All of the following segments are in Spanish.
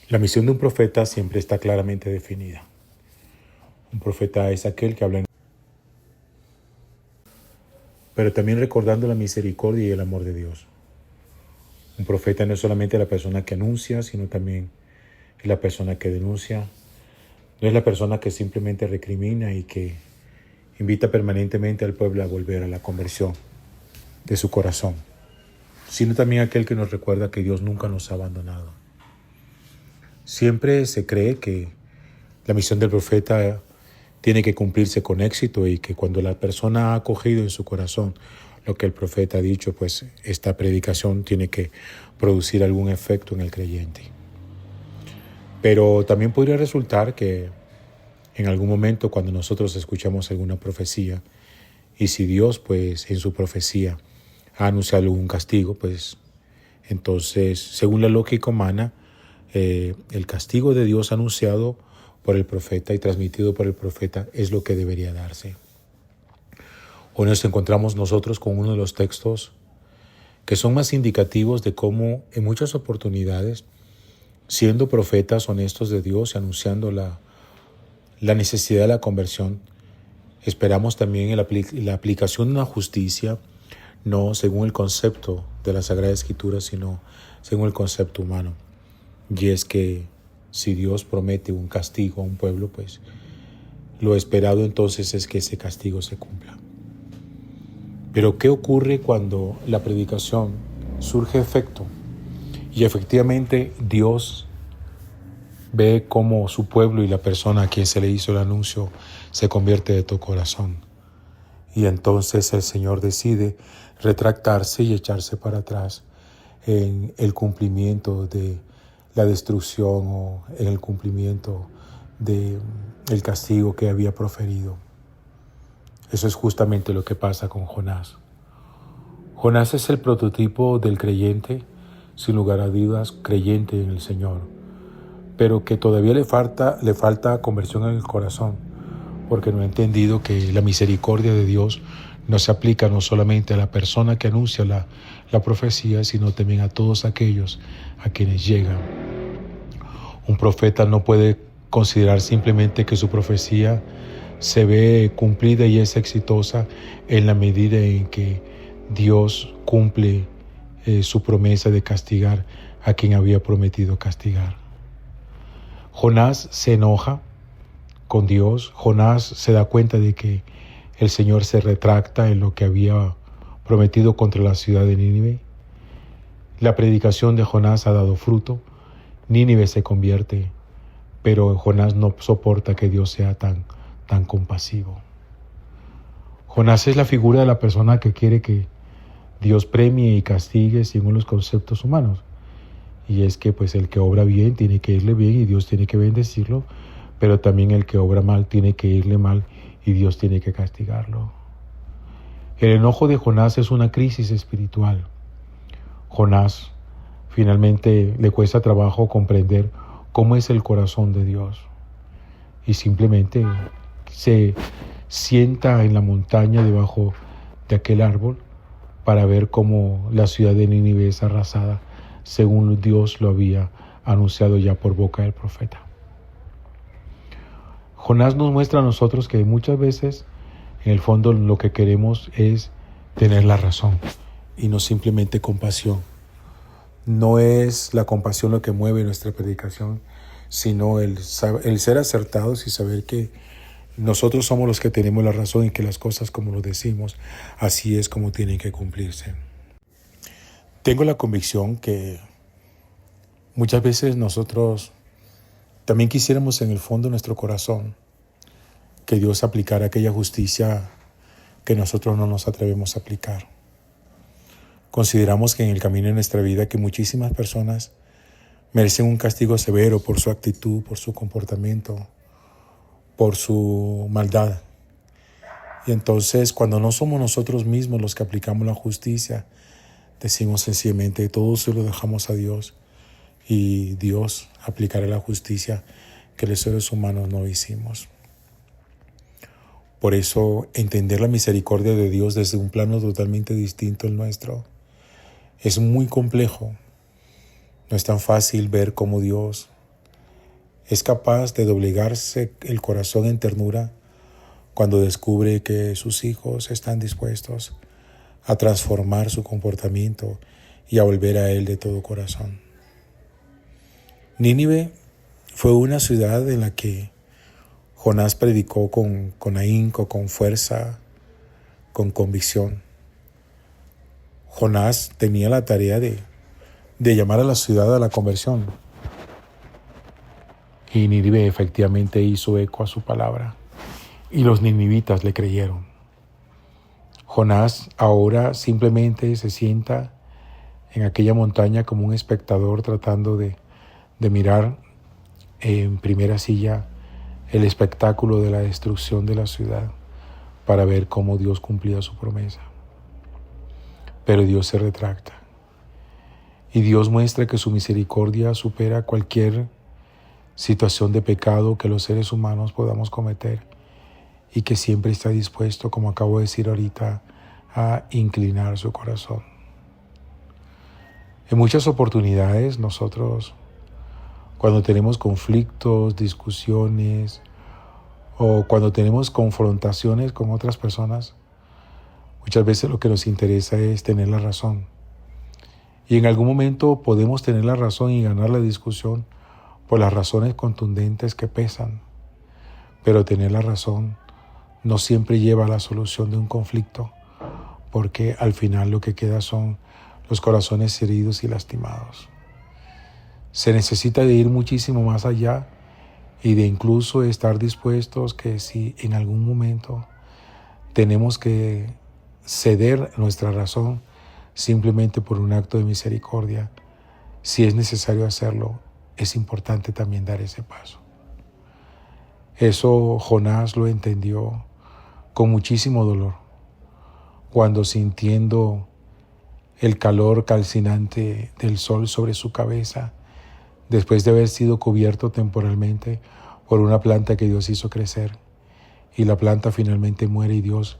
La misión de un profeta siempre está claramente definida. Un profeta es aquel que habla, pero también recordando la misericordia y el amor de Dios. Un profeta no es solamente la persona que anuncia, sino también es la persona que denuncia. No es la persona que simplemente recrimina y que invita permanentemente al pueblo a volver a la conversión de su corazón, sino también aquel que nos recuerda que Dios nunca nos ha abandonado. Siempre se cree que la misión del profeta tiene que cumplirse con éxito y que cuando la persona ha acogido en su corazón lo que el profeta ha dicho, pues esta predicación tiene que producir algún efecto en el creyente. Pero también podría resultar que en algún momento cuando nosotros escuchamos alguna profecía y si Dios pues en su profecía ha anunciado algún castigo, pues entonces según la lógica humana el castigo de Dios anunciado por el profeta y transmitido por el profeta es lo que debería darse. Hoy nos encontramos nosotros con uno de los textos que son más indicativos de cómo en muchas oportunidades, siendo profetas honestos de Dios y anunciando la necesidad de la conversión, esperamos también la aplicación de una justicia, no según el concepto de la Sagrada Escritura, sino según el concepto humano. Y es que si Dios promete un castigo a un pueblo, pues lo esperado entonces es que ese castigo se cumpla. Pero ¿qué ocurre cuando la predicación surge efecto? Y efectivamente Dios ve cómo su pueblo y la persona a quien se le hizo el anuncio se convierte de todo corazón. Y entonces el Señor decide retractarse y echarse para atrás en el cumplimiento de la destrucción o en el cumplimiento del castigo que había proferido. Eso es justamente lo que pasa con Jonás. Jonás es el prototipo del creyente, sin lugar a dudas, creyente en el Señor, pero que todavía le falta conversión en el corazón, porque no ha entendido que la misericordia de Dios no se aplica no solamente a la persona que anuncia la profecía, sino también a todos aquellos a quienes llegan. Un profeta no puede considerar simplemente que su profecía se ve cumplida y es exitosa en la medida en que Dios cumple su promesa de castigar a quien había prometido castigar. Jonás se enoja con Dios. Jonás se da cuenta de que el Señor se retracta en lo que había prometido contra la ciudad de Nínive. La predicación de Jonás ha dado fruto. Nínive se convierte, pero Jonás no soporta que Dios sea tan compasivo. Jonás es la figura de la persona que quiere que Dios premie y castigue según los conceptos humanos. Y es que pues el que obra bien tiene que irle bien y Dios tiene que bendecirlo, pero también el que obra mal tiene que irle mal y Dios tiene que castigarlo. El enojo de Jonás es una crisis espiritual. Jonás finalmente le cuesta trabajo comprender cómo es el corazón de Dios y simplemente se sienta en la montaña debajo de aquel árbol para ver cómo la ciudad de Nínive es arrasada según Dios lo había anunciado ya por boca del profeta. Jonás nos muestra a nosotros que muchas veces en el fondo lo que queremos es tener la razón y no simplemente compasión. No es la compasión lo que mueve nuestra predicación, sino el ser acertados y saber que nosotros somos los que tenemos la razón y que las cosas como lo decimos, así es como tienen que cumplirse. Tengo la convicción que muchas veces nosotros también quisiéramos en el fondo de nuestro corazón que Dios aplicara aquella justicia que nosotros no nos atrevemos a aplicar. Consideramos que en el camino de nuestra vida que muchísimas personas merecen un castigo severo por su actitud, por su comportamiento, por su maldad. Y entonces cuando no somos nosotros mismos los que aplicamos la justicia, decimos sencillamente todo se lo dejamos a Dios y Dios aplicará la justicia que los seres humanos no hicimos. Por eso entender la misericordia de Dios desde un plano totalmente distinto al nuestro es muy complejo. No es tan fácil ver cómo Dios es capaz de doblegarse el corazón en ternura cuando descubre que sus hijos están dispuestos a transformar su comportamiento y a volver a Él de todo corazón. Nínive fue una ciudad en la que Jonás predicó con ahínco, con fuerza, con convicción. Jonás tenía la tarea de llamar a la ciudad a la conversión. Y Nínive efectivamente hizo eco a su palabra. Y los ninivitas le creyeron. Jonás ahora simplemente se sienta en aquella montaña como un espectador tratando de mirar en primera silla el espectáculo de la destrucción de la ciudad para ver cómo Dios cumplía su promesa. Pero Dios se retracta. Y Dios muestra que su misericordia supera cualquier situación de pecado que los seres humanos podamos cometer y que siempre está dispuesto, como acabo de decir ahorita, a inclinar su corazón. En muchas oportunidades nosotros, cuando tenemos conflictos, discusiones o cuando tenemos confrontaciones con otras personas, muchas veces lo que nos interesa es tener la razón. Y en algún momento podemos tener la razón y ganar la discusión por las razones contundentes que pesan. Pero tener la razón no siempre lleva a la solución de un conflicto, porque al final lo que queda son los corazones heridos y lastimados. Se necesita de ir muchísimo más allá y de incluso estar dispuestos que si en algún momento tenemos que ceder nuestra razón simplemente por un acto de misericordia, si es necesario hacerlo, es importante también dar ese paso. Eso Jonás lo entendió con muchísimo dolor, cuando sintiendo el calor calcinante del sol sobre su cabeza, después de haber sido cubierto temporalmente por una planta que Dios hizo crecer, y la planta finalmente muere y Dios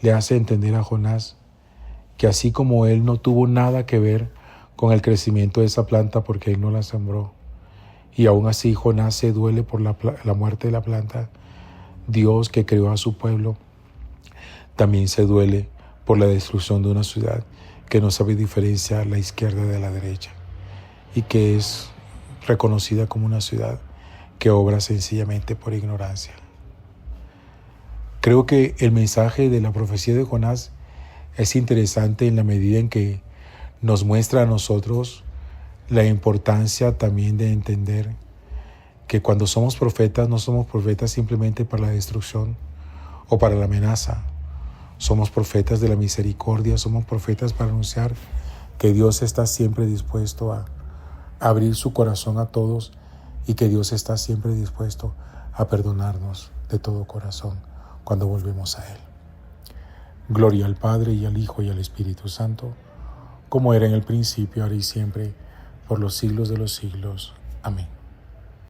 le hace entender a Jonás que así como él no tuvo nada que ver con el crecimiento de esa planta porque él no la sembró, y aún así Jonás se duele por la muerte de la planta, Dios que creó a su pueblo también se duele por la destrucción de una ciudad que no sabe diferenciar la izquierda de la derecha y que es reconocida como una ciudad que obra sencillamente por ignorancia. Creo que el mensaje de la profecía de Jonás es interesante en la medida en que nos muestra a nosotros la importancia también de entender que cuando somos profetas no somos profetas simplemente para la destrucción o para la amenaza. Somos profetas de la misericordia, somos profetas para anunciar que Dios está siempre dispuesto a abrir su corazón a todos y que Dios está siempre dispuesto a perdonarnos de todo corazón cuando volvemos a Él. Gloria al Padre y al Hijo y al Espíritu Santo, como era en el principio, ahora y siempre, por los siglos de los siglos. Amén.